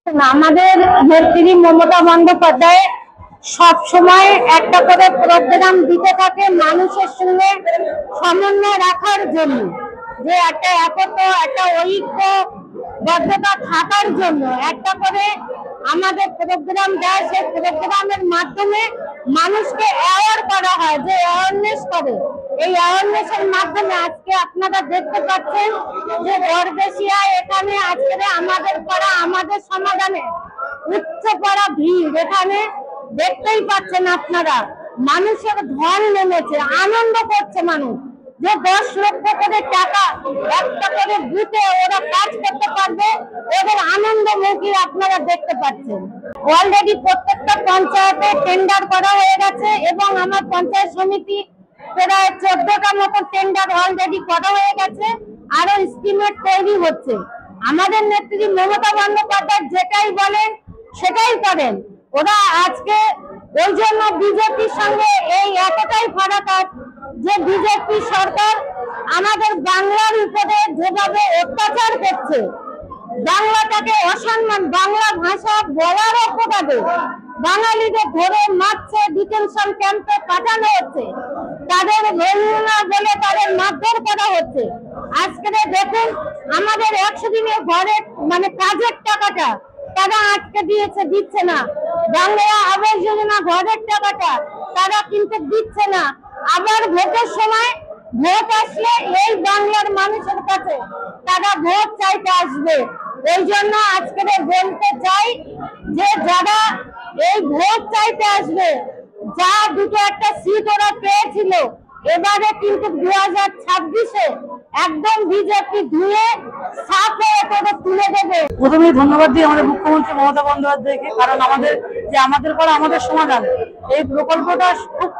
আমাদের নেত্রী মমতা বন্দ্যোপাধ্যায় সব সময় একটা করে প্রোগ্রাম দিতে থাকে মানুষের সঙ্গে সমন্বয় রাখার জন্য, যে একটা একত্র একটা ঐক্যবদ্ধতা থাকার জন্য একটা করে আমাদের প্রোগ্রাম দেয়। সেই প্রোগ্রামের মাধ্যমে মানুষকে অ্যাওয়ার করা হয়, যে অ্যাওয়ারনেস করে। এই অ্যাওয়ারনেসের মাধ্যমে আজকে আপনারা দেখতে পাচ্ছেন যে বরবেশিয়া এখানে আজকে আমাদের পাড়া আমাদের সমাধানে উচ্চ পাড়া ভিড়, এখানে দেখতেই পাচ্ছেন আপনারা মানুষের ঢল নেমেছে, আনন্দ করছে মানুষ যে 10 লক্ষ করে টাকা একটা করে বুথে ওরা কাজ করতে পারবে, ওদের আনন্দমুখী আপনারা দেখতে পাচ্ছেন। অলরেডি প্রত্যেকটা পঞ্চায়েতে টেন্ডার করা হয়ে গেছে এবং আমার পঞ্চায়েত সমিতি প্রায় 14টা মতো টেন্ডার অলরেডি করা হয়ে গেছে, আরো এস্টিমেট তৈরি হচ্ছে। আমাদের নেত্রী মমতা বন্দ্যোপাধ্যায় যেটাই বলেন সেটাই করেন। ওরা আজকে ওই জন্য বিজেপির সঙ্গে এই এতটাই ফারাক যে বিজেপি সরকার আমাদের বাংলার উপরে যেভাবে অত্যাচার করছে, বাংলাটাকে অসম্মান, বাংলা ভাষা বলার অপরাধে বাঙালিদের ধরে মারছে, ডিটেনশন ক্যাম্পে পাঠানো হচ্ছে, তাদের রোহিঙ্গা বলে তাদের মারধর করা হচ্ছে। আজকে দেখুন আমাদের 100 দিনের ঘরের কাজের টাকাটা তারা আটকে দিচ্ছে না, বাংলা আবাস যোজনা ঘরের টাকাটা তারা কিন্তু দিচ্ছে না। আবার ভোটের সময় ভোট আসলে এই বাংলার মানুষের কাছে তারা ভোট চাইতে আসবে। এই জন্য আজকে বলতে চাই যে যারা এই ভোট চাইতে আসবে, যা দুটো একটা সিট ওরা পেয়েছিল, এবারে কিন্তু 2026-এ একদম বিজেপি ধুয়ে সাফ হয়ে করে তুলে দেবে। প্রথমেই ধন্যবাদ দিই আমাদের মুখ্যমন্ত্রী মমতা বন্দ্যোপাধ্যায়কে, কারণ আমাদের করা আমাদের সমাধান এই প্রকল্পটা খুব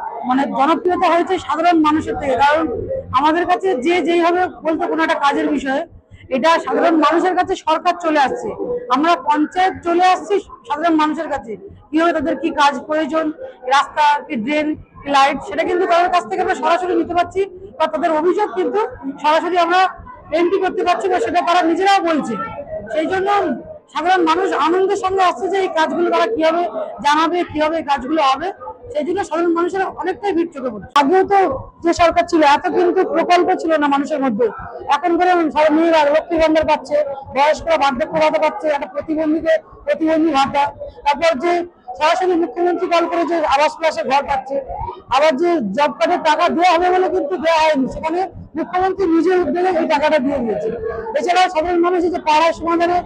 জনপ্রিয়তা হয়েছে সাধারণ মানুষের থেকে। কারণ আমাদের কাছে যেইভাবে বলতো কোনো একটা কাজের বিষয়ে, এটা সাধারণ মানুষের কাছে সরকার চলে আসছে, আমরা পঞ্চায়েত চলে আসছি সাধারণ মানুষের কাছে। কিভাবে তাদের কি কাজ প্রয়োজন, রাস্তা কি ড্রেন কি লাইট, সেটা কিন্তু তাদের কাছ থেকে আমরা সরাসরি নিতে পারছি, বা তাদের অভিযোগ কিন্তু সরাসরি আমরা এন্ট্রি করতে পারছি, বা সেটা তারা নিজেরাও বলছে। সেই জন্য সাধারণ মানুষ আনন্দের সঙ্গে আসছে যে এই কাজগুলো তারা কিভাবে জানাবে, কিভাবে এই কাজগুলো হবে। সেই জন্য সাধারণ মানুষের অনেকটাই ভিড় চোখে পড়ছে। আগেও তো যে সরকার ছিল এত কিন্তু প্রকল্প ছিল না মানুষের মধ্যে। এখন করে মেয়েরা লক্ষ্মী ভান্ডার পাচ্ছে, বয়স্করা বার্ধক্য ভাতা পাচ্ছে, একটা প্রতিবন্ধী ভাতা, তারপর যে সরাসরি মুখ্যমন্ত্রী কল করে যে আবাস প্লাসে ঘর পাচ্ছে, আবার যে জব কার্ডের টাকা দেওয়া হবে বলে কিন্তু দেওয়া হয়নি, সেখানে মুখ্যমন্ত্রী নিজের উদ্যোগে এই টাকাটা দিয়ে দিয়েছে। এছাড়াও সাধারণ মানুষ যে পাড়ায় সমাধানে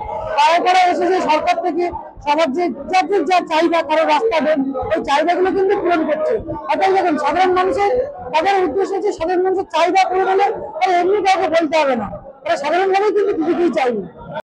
পাড়ায় এসেছে সরকার থেকে সবার যে যাদের যা চাহিদা, কারো রাস্তা দেন, এই চাহিদাগুলো কিন্তু পূরণ করছে। অর্থাৎ দেখুন সাধারণ মানুষের তাদের উদ্দেশ্য হচ্ছে সাধারণ মানুষের চাহিদা পূরণ হলে এমনি কাউকে বলতে হবে না, তারা সাধারণভাবেই কিন্তু দিদিকেই চাইবে।